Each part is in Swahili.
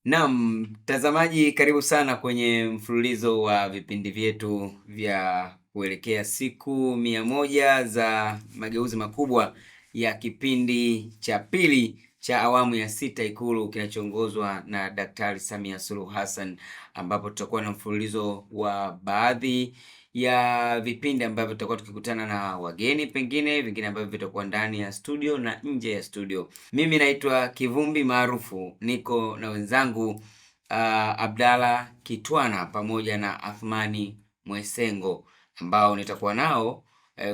Naam, mtazamaji karibu sana kwenye mfululizo wa vipindi vyetu vya kuelekea siku 100 za mageuzi makubwa ya kipindi cha pili cha awamu ya 6 Ikulu kinachoongozwa na Daktari Samia Suluhu Hassan, ambapo tutakuwa na mfululizo wa baadhi ya vipindi ambavyo tutakuwa tukikutana na wageni, pengine vingine ambavyo vitakuwa ndani ya studio na nje ya studio. Mimi naitwa Kivumbi maarufu, niko na wenzangu Abdalla Kitwana pamoja na Athmani Mwesengo ambao nitakuwa nao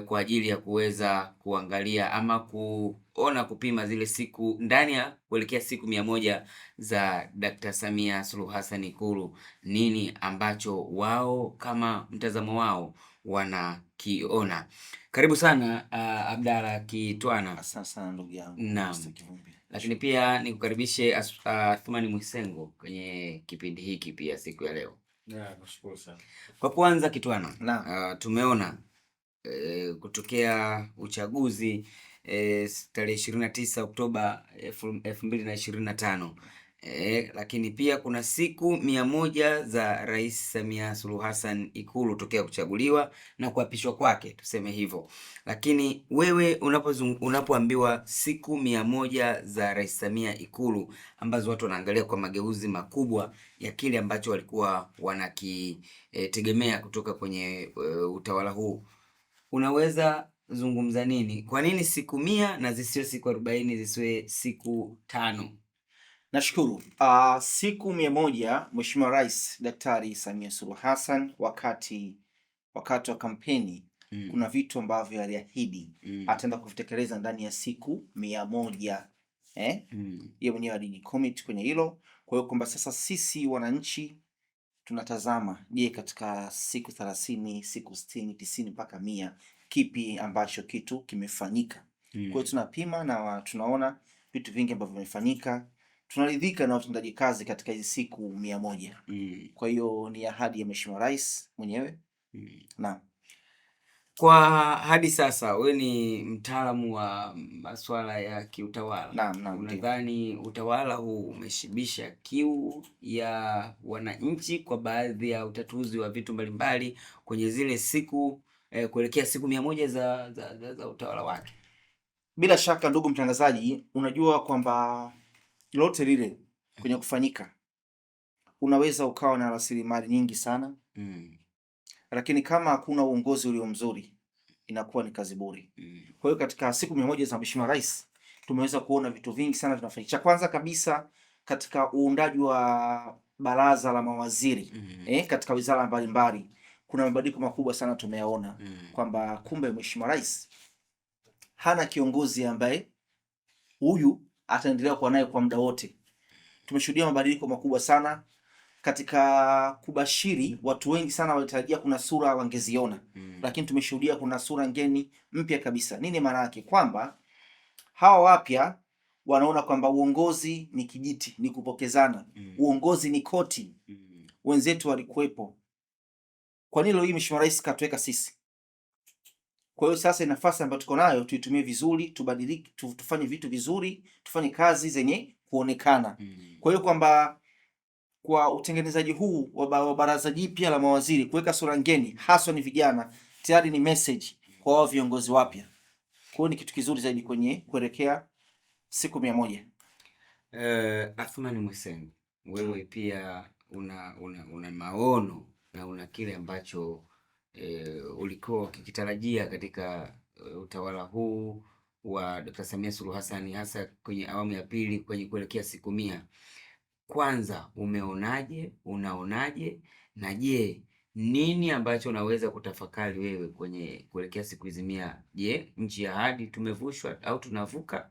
kwa ajili ya kuweza kuangalia ama kuona kupima zile siku ndani ya kuelekea siku 100 za Dr. Samia Suluhu Hassan Ikulu, nini ambacho wao kama mtazamo wao wanakiona. Karibu sana Abdalla Kitwana. Asante sana ndugu yangu. Naam. Lakini pia nikukaribishe Athmani Mwesengo kwenye kipindi hiki pia siku ya leo. Nashukuru sana. Kwa kwanza Kitwana, tumeona kutokea uchaguzi tarehe 29 Oktoba 2025. Lakini pia kuna siku 100 za Rais Samia Suluhu Hassan Ikulu tokea kuchaguliwa na kuapishwa kwake, tuseme hivyo. Lakini wewe unapoambiwa siku 100 za Rais Samia Ikulu ambazo watu wanaangalia kwa mageuzi makubwa ya kile ambacho walikuwa wanakitegemea kutoka kwenye utawala huu, unaweza zungumza nini? Kwa nini siku 100 na zisiwe siku 40, zisiwe siku 5? Nashukuru. Siku 100 Mheshimiwa Rais Daktari Samia Suluhu Hassan wakati wa kampeni kuna vitu ambavyo aliahidi ataenda kuvitekeleza ndani ya siku 100. Yeye mwenyewe alijicommit kwenye hilo. Kwa hiyo kwamba sasa sisi wananchi tunatazama, je, katika siku 30, siku 60, 90 mpaka 100 kipi ambacho kitu kimefanyika? Kwa hiyo tunapima na tunaona vitu vingi ambavyo vimefanyika. Tunaridhika na utendaji kazi katika hizi siku 100. Kwa hiyo ni ahadi ya Mheshimiwa Rais mwenyewe. Naam. Kwa hadi sasa wewe ni mtaalamu wa masuala ya kiutawala. Naam. Unadhani utawala huu umeshibisha kiu ya wananchi kwa baadhi ya utatuzi wa vitu mbalimbali kwenye zile siku kuelekea siku 100 za utawala wake? Bila shaka ndugu mtangazaji, unajua kwamba lote lile kwenye kufanyika unaweza ukawa na rasilimali nyingi sana lakini kama hakuna uongozi ulio mzuri inakuwa ni kazi bure. Kwa hiyo katika siku 100 za Mheshimiwa Rais tumeweza kuona vitu vingi sana vinafanyika. Cha kwanza kabisa katika uundaji wa baraza la mawaziri katika wizara mbalimbali kuna mabadiliko makubwa sana tumeyaona kwamba kumbe Mheshimiwa Rais hana kiongozi ambaye huyu ataendelea kuwa naye kwa muda wote. Tumeshuhudia mabadiliko makubwa sana katika kubashiri. Watu wengi sana walitarajia kuna sura wangeziona lakini tumeshuhudia kuna sura ngeni mpya kabisa. Nini maana yake? Kwamba hawa wapya wanaona kwamba uongozi ni kijiti, ni kupokezana. Uongozi ni koti. Wenzetu walikuwepo. Kwa nini leo hii Mheshimiwa Rais katuweka sisi? Kwa hiyo sasa nafasi ambayo tuko nayo tuitumie vizuri, tubadilike, tufanye vitu vizuri, tufanye kazi zenye kuonekana. Kwa hiyo kwamba kwa utengenezaji huu wa baraza jipya la mawaziri kuweka sura ngeni haswa ni vijana, tayari ni message kwa wao viongozi wapya. Kwa hiyo ni kitu kizuri zaidi kwenye kuelekea siku 100. Athmani Mwesengo, wewe pia una maono na una kile ambacho ulikuwa ukikitarajia katika utawala huu wa Dr. Samia Suluhu Hassan, hasa kwenye awamu ya pili kwenye kuelekea siku 100. Kwanza umeonaje, unaonaje, na je, nini ambacho unaweza kutafakari wewe kwenye kuelekea siku hizi 100? Je, nchi ya ahadi tumevushwa au tunavuka?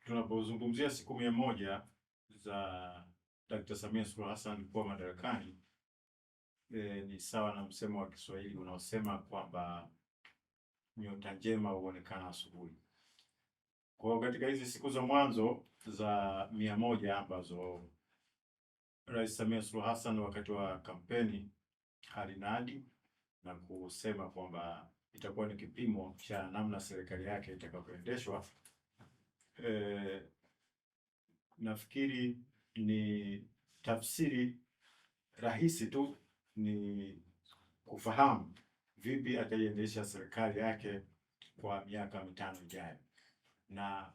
Tunapozungumzia siku 100 za Dr. Samia Suluhu Hassan kuwa madarakani, ni sawa na msemo wa Kiswahili unaosema kwamba nyota njema huonekana asubuhi. Kwa katika hizi siku za mwanzo za 100 ambazo Rais Samia Suluhu Hassan wakati wa kampeni alinadi na kusema kwamba itakuwa ni kipimo cha namna serikali yake itakavyoendeshwa, nafikiri ni tafsiri rahisi tu, ni kufahamu vipi ataiendesha serikali yake kwa miaka 5 ijayo, na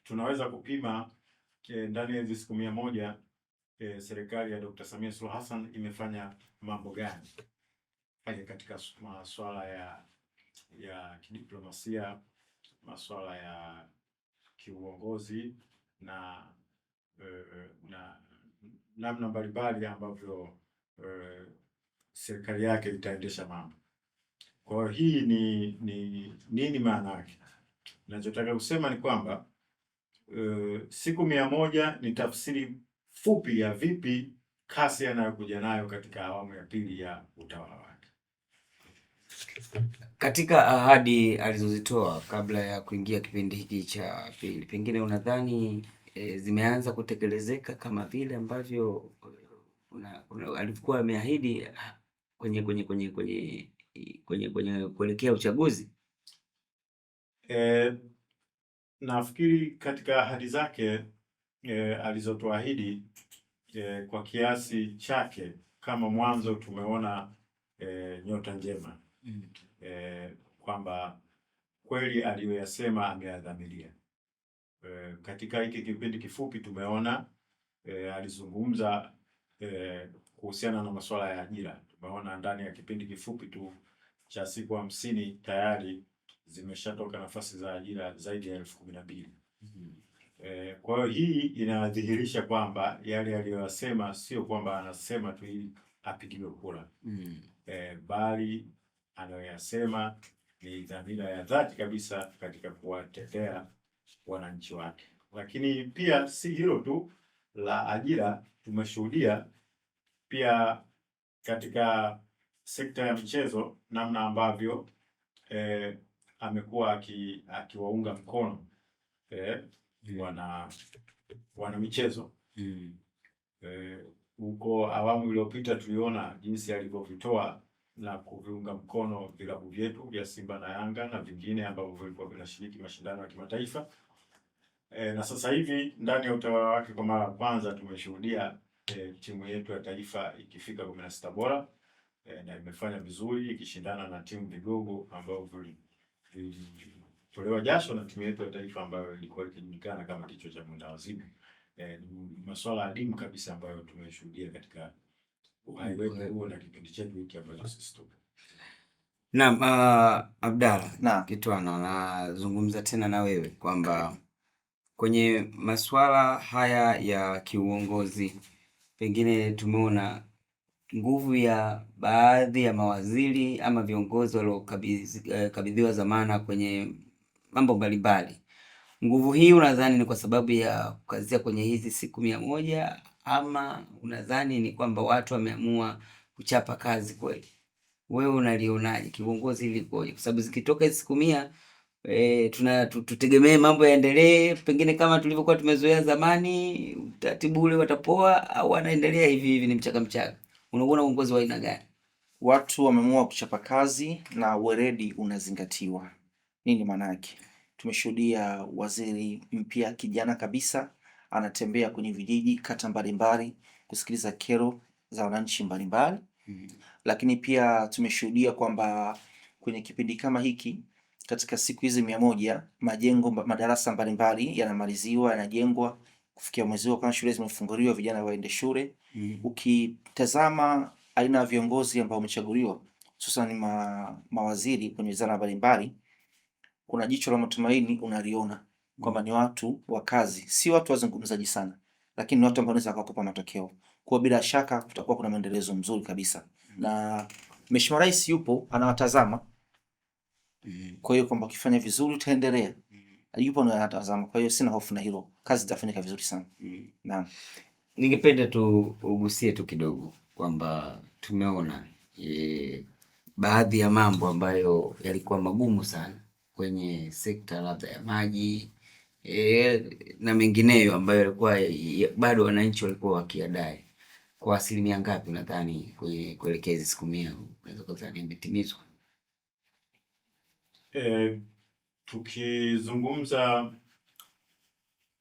tunaweza kupima ndani ya hizo siku 100 serikali ya Dr. Samia Suluhu Hassan imefanya mambo gani katika masuala ya kidiplomasia, masuala ya kiuongozi na namna mbalimbali ambavyo serikali yake itaendesha mambo. Kwa hiyo hii ni nini maana yake? Ninachotaka kusema ni kwamba siku 100 ni tafsiri fupi ya vipi kasi anayokuja nayo katika awamu ya pili ya utawala wake. Katika ahadi alizozitoa kabla ya kuingia kipindi hiki cha pili, pengine unadhani zimeanza kutekelezeka kama vile ambavyo alikuwa ameahidi kwenye kuelekea uchaguzi? Nafikiri katika ahadi zake alizotuahidi kwa kiasi chake, kama mwanzo tumeona nyota njema kwamba kweli aliyoyasema ameyadhamiria. Katika hiki kipindi kifupi tumeona alizungumza kuhusiana na masuala ya ajira. Tumeona ndani ya kipindi kifupi tu cha siku 50 tayari zimeshatoka nafasi za ajira zaidi ya 12,000. Kwa hiyo hii inadhihirisha kwamba yale aliyosema sio kwamba anasema tu ili apigiwe kura, bali anayoyasema ni dhamira ya dhati kabisa katika kuwatetea wananchi wake. Lakini pia si hilo tu la ajira, tumeshuhudia pia katika sekta ya michezo namna ambavyo amekuwa akiwaunga mkono wana michezo. Huko awamu iliyopita tuliona jinsi alivyovitoa na kuviunga mkono vilabu vyetu vya Simba na Yanga na vingine ambavyo vilikuwa vinashiriki mashindano ya kimataifa. Na sasa hivi ndani ya utawala wake kwa mara ya kwanza tumeshuhudia timu yetu ya taifa ikifika 16 bora na imefanya vizuri ikishindana na timu vigogo ambao vilitolewa jasho na timu yetu ya taifa ambayo ilikuwa ikijulikana kama kichwa cha mwenda wazimu. Masuala adimu kabisa ambayo tumeshuhudia katika uhai wetu huo na kipindi chetu hiki ambacho sisi tupo. Naam, Abdalla Kitwana, nazungumza tena na wewe kwamba kwenye masuala haya ya kiuongozi, pengine tumeona nguvu ya baadhi ya mawaziri ama viongozi waliokabidhiwa dhamana kwenye mambo mbalimbali. Nguvu hii unadhani ni kwa sababu ya kukazia kwenye hizi siku 100 ama unadhani ni kwamba watu wameamua kuchapa kazi kweli? Wewe unalionaje kiongozi hili koje? Kwa sababu zikitoka hizi siku 100 tutegemee mambo yaendelee pengine kama tulivyokuwa tumezoea zamani, utaratibu ule watapoa au wanaendelea hivi ni mchaka? Unaona uongozi wa aina gani? Watu wameamua kuchapa kazi na weredi unazingatiwa. Nini maana yake? Tumeshuhudia waziri mpya kijana kabisa anatembea kwenye vijiji, kata mbalimbali kusikiliza kero za wananchi mbalimbali. Lakini pia tumeshuhudia kwamba kwenye kipindi kama hiki katika siku hizi 100 majengo madarasa mbalimbali yanamaliziwa, yanajengwa kufikia mwezi kama shule zimefunguliwa, vijana waende shule. Ukitazama aina ya viongozi ambao wamechaguliwa hususan mawaziri kwenye wizara mbalimbali, kuna jicho la matumaini unaliona kwamba ni watu wa kazi, si watu wazungumzaji sana, lakini ni watu ambao wanaweza kukupa matokeo. Kwa bila shaka kutakuwa kuna maendelezo mzuri kabisa. Na Mheshimiwa Rais yupo anawatazama. Kwa hiyo kwamba ukifanya vizuri utaendelea. Yupo anawatazama. Kwa hiyo sina hofu na hilo. Kazi itafanyika vizuri sana. Naam. Ningependa tu ugusie tu kidogo kwamba tumeona baadhi ya mambo ambayo yalikuwa magumu sana kwenye sekta labda ya maji na mengineyo ambayo yalikuwa bado wananchi walikuwa wakiadai. Kwa asilimia ngapi nadhani kuelekea hizo siku 100 unaweza kudhani imetimizwa? Tukizungumza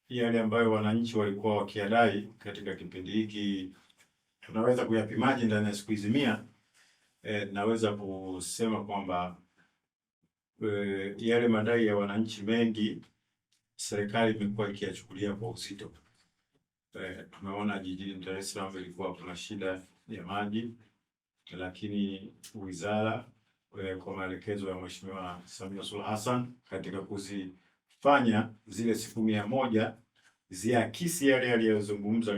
yale ambayo wananchi walikuwa wakiadai katika kipindi hiki tunaweza kuyapimaje ndani ya siku hizi 100? Naweza kusema kwamba yale madai ya wananchi mengi serikali imekuwa ikiyachukulia kwa uzito. Tumeona jijini Dar es Salaam ilikuwa kuna shida ya maji, lakini wizara kwa maelekezo ya Mheshimiwa Samia Suluhu Hassan katika kuzifanya zile siku 100 ziakisi yale aliyozungumza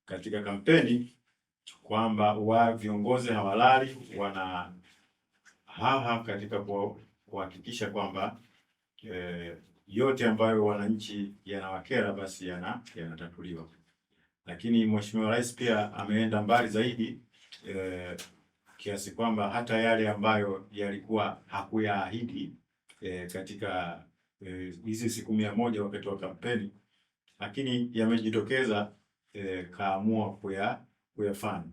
katika kampeni kwamba viongozi hawalali, wana haha katika kuhakikisha kwamba yote ambayo wananchi yanawakera basi yanatatuliwa. Lakini Mheshimiwa Rais pia ameenda mbali zaidi kiasi kwamba hata yale ambayo yalikuwa hakuyaahidi katika hizi siku 100 wakati wa kampeni, lakini yamejitokeza kaamua kuyafanya.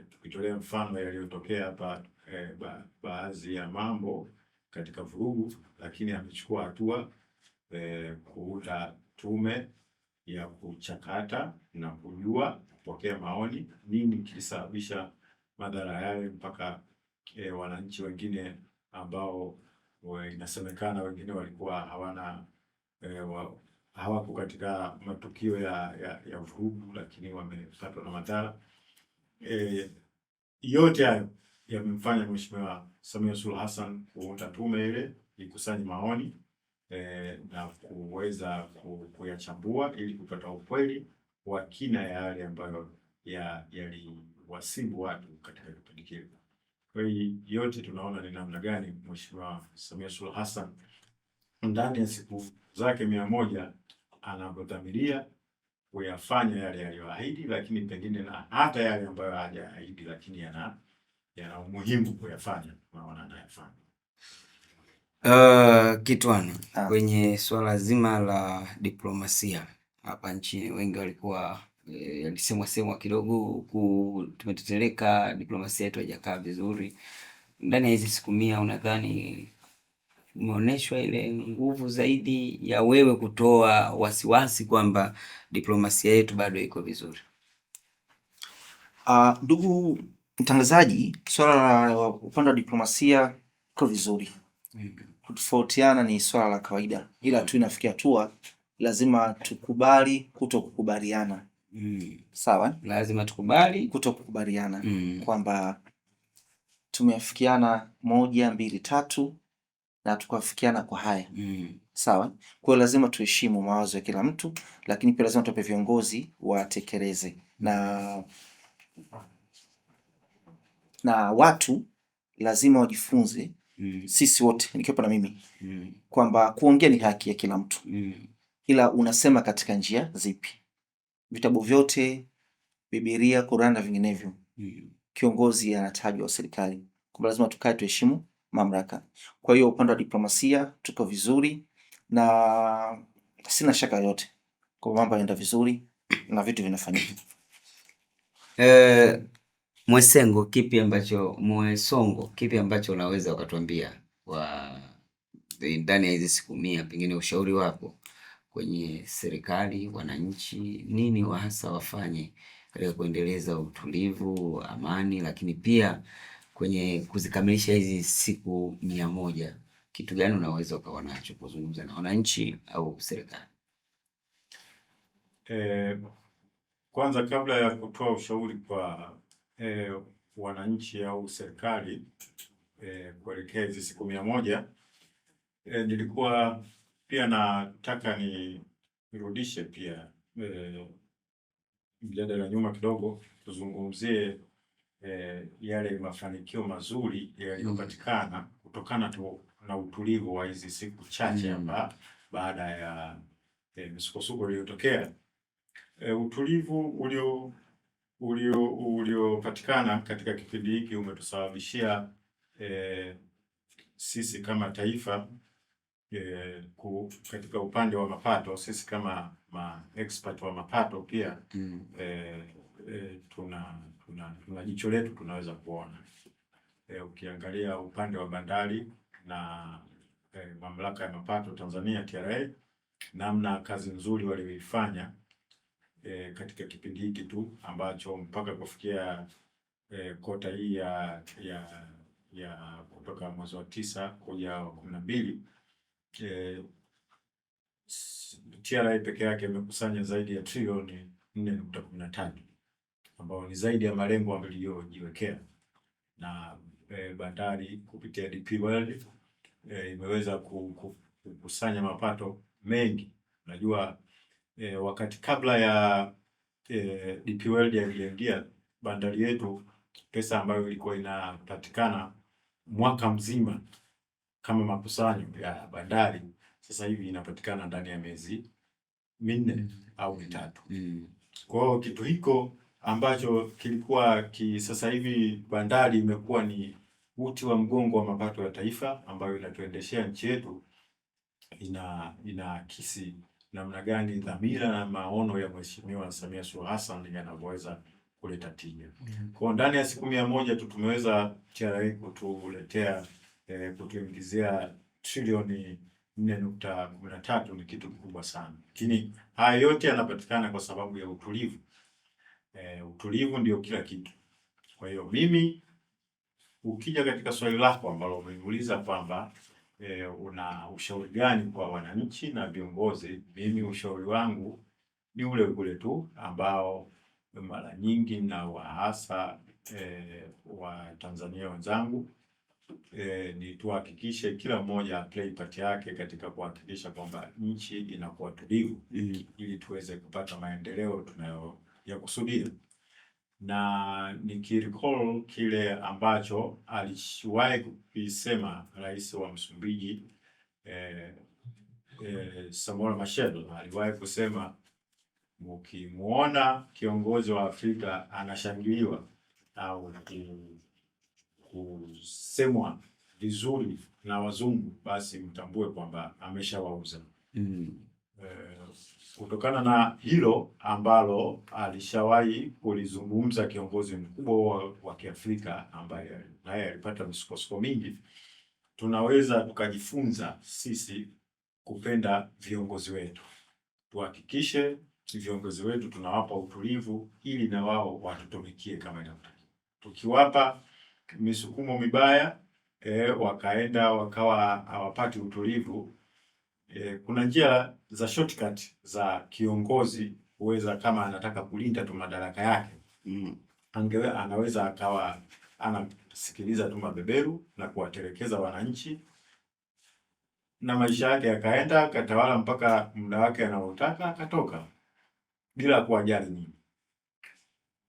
Tukitolea mfano yaliyotokea hapa baadhi ya mambo katika vurugu, lakini amechukua hatua kuunda tume ya kuchakata na kujua kupokea maoni, nini kilisababisha madhara yale mpaka wananchi wengine ambao inasemekana wengine walikuwa hawako katika matukio ya vurugu, lakini wamepatwa na madhara. Yote hayo yamemfanya Mheshimiwa Samia Suluhu Hassan kuunda tume ile ikusanye maoni na kuweza kuyachambua ili kupata ukweli wa kina ya yale ambayo yaliwasibu watu katika kipindi kile. Kwa hiyo yote tunaona ni namna gani Mheshimiwa Samia Suluhu Hassan ndani ya siku zake 100 anavyodhamiria kuyafanya yale aliyoahidi, lakini pengine na hata yale ambayo hajaahidi lakini yana umuhimu kuyafanya, tunaona anayafanya. Kitwana, kwenye swala zima la diplomasia hapa nchini, wengi walikuwa yalisemwa kidogo tumeteteleka, diplomasia yetu haijakaa vizuri. Ndani ya hizi siku 100 unadhani umeonyeshwa ile nguvu zaidi ya wewe kutoa wasiwasi kwamba diplomasia yetu bado iko vizuri? Ndugu mtangazaji, swala la upande wa diplomasia iko vizuri. Kutofautiana ni swala la kawaida, ila tu inafikia hatua lazima tukubali kutokukubaliana. Sawa? Lazima tukubali kutokukubaliana kwamba tumeafikiana 1, 2, 3 na tukafikiana kwa haya. Sawa? Kwa lazima tuheshimu mawazo ya kila mtu, lakini pia lazima tupe viongozi watekeleze. Na watu lazima wajifunze, sisi wote nikiwa na mimi, kwamba kuongea ni haki ya kila mtu. Ila unasema katika njia zipi? Vitabu vyote, Biblia, Qur'an na vinginevyo, kiongozi anatajwa serikali. Kwa lazima tukae tuheshimu mamlaka. Kwa hiyo upande wa diplomasia tuko vizuri na sina shaka yote kwa mambo yanaenda vizuri na vitu vinafanyika. Mwesongo, kipi ambacho unaweza ukatuambia ndani ya hizi siku 100, pengine ushauri wako kwenye serikali, wananchi, nini hasa wafanye katika kuendeleza utulivu, amani, lakini pia kwenye kuzikamilisha hizi siku 100? Kitu gani unaweza ukawa nacho kuzungumza na wananchi au serikali? Kwanza kabla ya kutoa ushauri kwa wananchi au serikali kuelekea hizi siku 100, nilikuwa pia nataka nirudishe pia mjadala nyuma kidogo, tuzungumzie yale mafanikio mazuri yaliyopatikana kutokana tu na utulivu wa hizi siku chache hapa baada ya misukosuko iliyotokea. Utulivu uliopatikana katika kipindi hiki umetusababishia sisi kama taifa katika upande wa mapato, sisi kama expert wa mapato pia tuna jicho letu tunaweza kuona. Ukiangalia upande wa bandari na mamlaka ya mapato Tanzania TRA, namna kazi nzuri walioifanya katika kipindi hiki tu ambacho mpaka kufikia kota hii ya kutoka mwezi wa 9 kuja wa 12, TRA peke yake imekusanya zaidi ya trilioni 4.13 ambao ni zaidi ya malengo waliyojiwekea, na bandari kupitia DP World imeweza kukusanya mapato mengi. Unajua wakati kabla ya DP World yaingia bandari yetu, pesa ambayo ilikuwa inapatikana mwaka mzima kama makusanyo ya bandari, sasa hivi inapatikana ndani ya miezi 4 au 3. Kwa hiyo kitu hiko ambacho kilikuwa sasa hivi bandari imekuwa ni uti wa mgongo wa mapato ya taifa ambayo inatuendeshea nchi yetu, inaakisi namna gani dhamira na maono ya Mheshimiwa Samia Suluhu Hassan yanavyoweza kuleta tija. Kwa ndani ya siku 100 tu tumeweza TRA kutuingizia trilioni 4.13, ni kitu kikubwa sana. Lakini haya yote yanapatikana kwa sababu ya utulivu. Utulivu ndio kila kitu. Kwa hiyo mimi, ukija katika swali lako ambalo umeniuliza kwamba una ushauri gani kwa wananchi na viongozi, mimi ushauri wangu ni ule ule tu ambao mara nyingi na wahasa wa Tanzania wenzangu, ni tuhakikishe kila mmoja play part yake katika kuhakikisha kwamba nchi inakuwa tulivu, ili tuweze kupata maendeleo tunayokusudia. Na nikirecall kile ambacho alishawahi kusema Rais wa Msumbiji Samora Machel, aliwahi kusema ukimuona kiongozi wa Afrika anashangiliwa au kusemwa vizuri na wazungu, basi mtambue kwamba ameshawauza. Kutokana na hilo ambalo alishawahi kulizungumza kiongozi mkubwa wa Kiafrika ambaye naye alipata misukosuko mingi, tunaweza tukajifunza sisi kupenda viongozi wetu. Tuhakikishe viongozi wetu tunawapa utulivu ili na wao watutumikie kama inavyotakiwa. Tukiwapa misukumo mibaya wakaenda wakawa hawapati utulivu, kuna njia za shortcut za kiongozi kuweza, kama anataka kulinda tu madaraka yake, anaweza akawa anasikiliza tu mabeberu na kuwatelekeza wananchi, na maisha yake yakaenda katawala mpaka muda wake anaotaka akatoka bila kuwajali nyingi.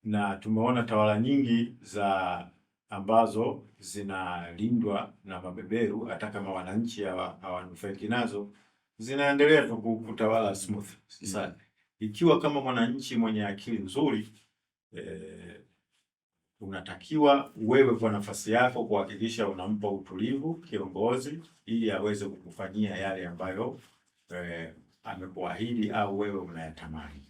Na tumeona tawala nyingi za ambazo zinalindwa na mabeberu, hata kama wananchi hawanufaiki nazo, zinaendelea tu kutawala smooth. Sasa ikiwa kama mwananchi mwenye akili nzuri, unatakiwa wewe kwa nafasi yako kuhakikisha unampa utulivu kiongozi, ili aweze kukufanyia yale ambayo amekuahidi au wewe unayatamani.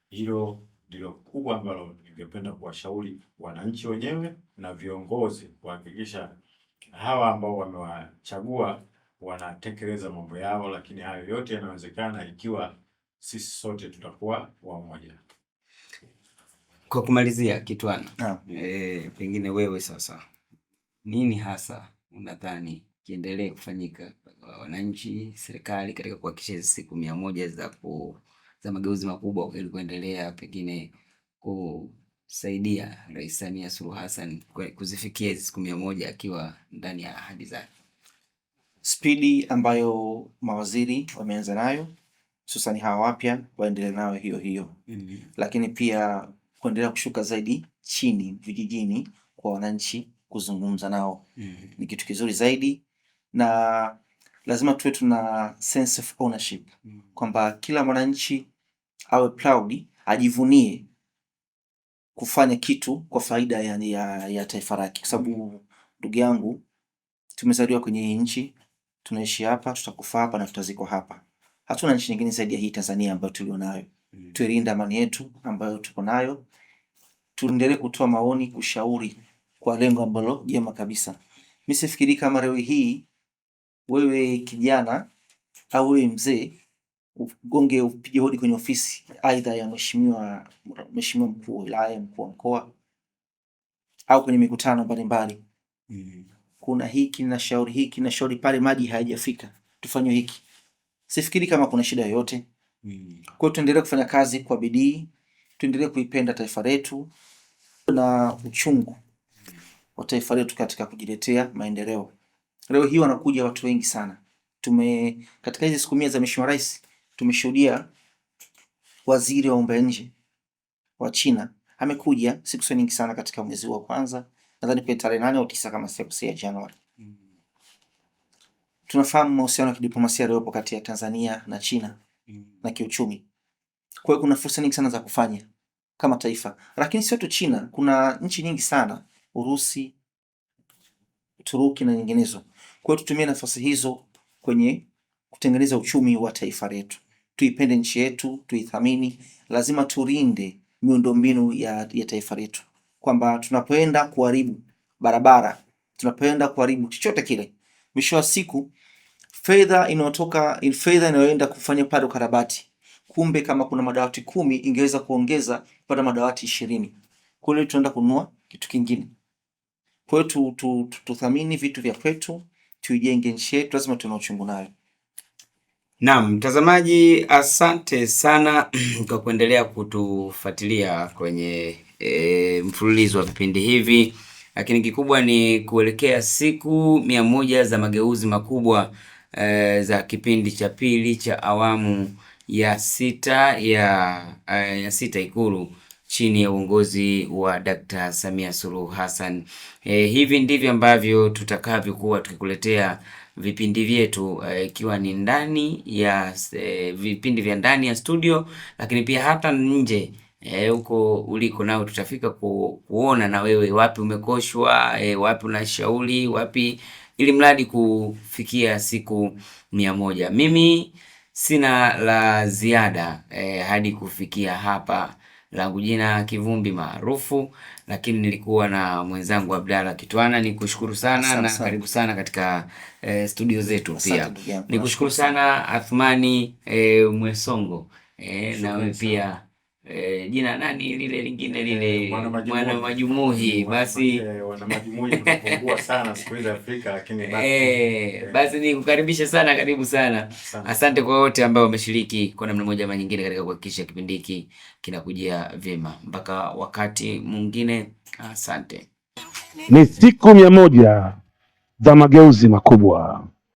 Hilo ndilo kubwa ambalo ningependa kuwashauri wananchi wenyewe na viongozi, kuhakikisha hawa ambao wamewachagua wanatekeleza mambo yao, lakini hayo yote yanawezekana ikiwa sisi sote tutakuwa wamoja. Kwa kumalizia Kitwana, pengine wewe sasa, nini hasa unadhani kiendelee kufanyika kwa wananchi, serikali katika kuhakikisha siku 100 za mageuzi makubwa ili kuendelea pengine kusaidia Rais Samia Suluhu Hassan kuzifikia siku 100 akiwa ndani ya ahadi zake? Spidi ambayo mawaziri wameanza nayo, hususani hawa wapya, waendelee nayo hiyo. Lakini pia kuendelea kushuka zaidi chini vijijini kwa wananchi, kuzungumza nao ni kitu kizuri zaidi, na lazima tuwe tuna sense of ownership, kwamba kila mwananchi awe proud, ajivunie kufanya kitu kwa faida ya taifa lake. Kwa sababu ndugu yangu, tumezaliwa kwenye hii nchi, tunaishi hapa, tutakufa hapa na tutazikwa hapa. Hatuna nchi nyingine zaidi ya hii Tanzania ambayo tulionayo. Tuilinda amani yetu ambayo tuko nayo. Tuendelee kutoa maoni, kushauri kwa lengo ambalo jema kabisa. Mimi sifikiri kama leo hii wewe kijana au wewe mzee ugonge, upige hodi kwenye ofisi aidha ya mheshimiwa mkuu wa wilaya, mkuu wa mkoa, au kwenye mikutano mbalimbali. Kuna hiki na shauri pale maji hayajafika, tufanye hiki. Sifikiri kama kuna shida yoyote. Kwa hiyo tuendelee kufanya kazi kwa bidii, tuendelee kuipenda taifa letu na uchungu wa taifa letu katika kujiletea maendeleo. Leo hii wanakuja watu wengi sana. Katika hizi siku 100 za Mheshimiwa Rais tumeshuhudia waziri wa mambo ya nje wa China amekuja siku nyingi sana katika mwezi wa kwanza, nadhani kwa tarehe 8 au 9 kama sikosea, Januari. Tunafahamu mahusiano ya kidiplomasia yaliyopo kati ya Tanzania na China na kiuchumi. Kwa hiyo kuna fursa nyingi sana za kufanya kama taifa. Lakini sio tu China, kuna nchi nyingi sana, Urusi, Uturuki na nyinginezo. Kwa hiyo tutumie nafasi hizo kwenye kutengeneza uchumi wa taifa letu. Tuipende nchi yetu, tuithamini, lazima turinde miundombinu ya taifa letu. Kwamba tunapoenda kuharibu barabara, tunapoenda kuharibu chochote kile, mwisho wa siku fedha inayoenda kufanya pale ukarabati, kumbe kama kuna madawati 10 ingeweza kuongeza kupata madawati 20. Kule tunaenda kununua kitu kingine. Kwa hiyo tuthamini vitu vya kwetu, tuijenge nchi yetu, lazima tuna uchungu nayo. Naam, mtazamaji, asante sana kwa kuendelea kutufuatilia kwenye mfululizo wa vipindi hivi, lakini kikubwa ni kuelekea siku 100 za mageuzi makubwa za kipindi cha pili cha awamu ya sita ya sita Ikulu chini ya uongozi wa Dr. Samia Suluhu Hassan. Hivi ndivyo ambavyo tutakavyokuwa tukikuletea vipindi vyetu, ikiwa ni ndani ya vipindi vya ndani ya studio, lakini pia hata nje huko uliko nao tutafika kuona na wewe wapi umekoshwa, wapi unashauri, wapi, ili mradi kufikia siku 100. Mimi sina la ziada hadi kufikia hapa. Langu jina Kivumbi maarufu, lakini nilikuwa na mwenzangu Abdalla Kitwana. Nikushukuru sana na karibu sana katika studio zetu. Pia nikushukuru sana Athmani Mwesongo, na wewe pia jina nani lile lingine lile, Mwana Majumuhi. Basi Wana Majumuhi tunapungua sana siku hizi Afrika, lakini basi nikukaribisha sana, karibu sana. Asante kwa wote ambao wameshiriki kwa namna moja ama nyingine katika kuhakikisha kipindi hiki kinakujia vyema. Mpaka wakati mwingine, asante. Ni siku 100 za mageuzi makubwa.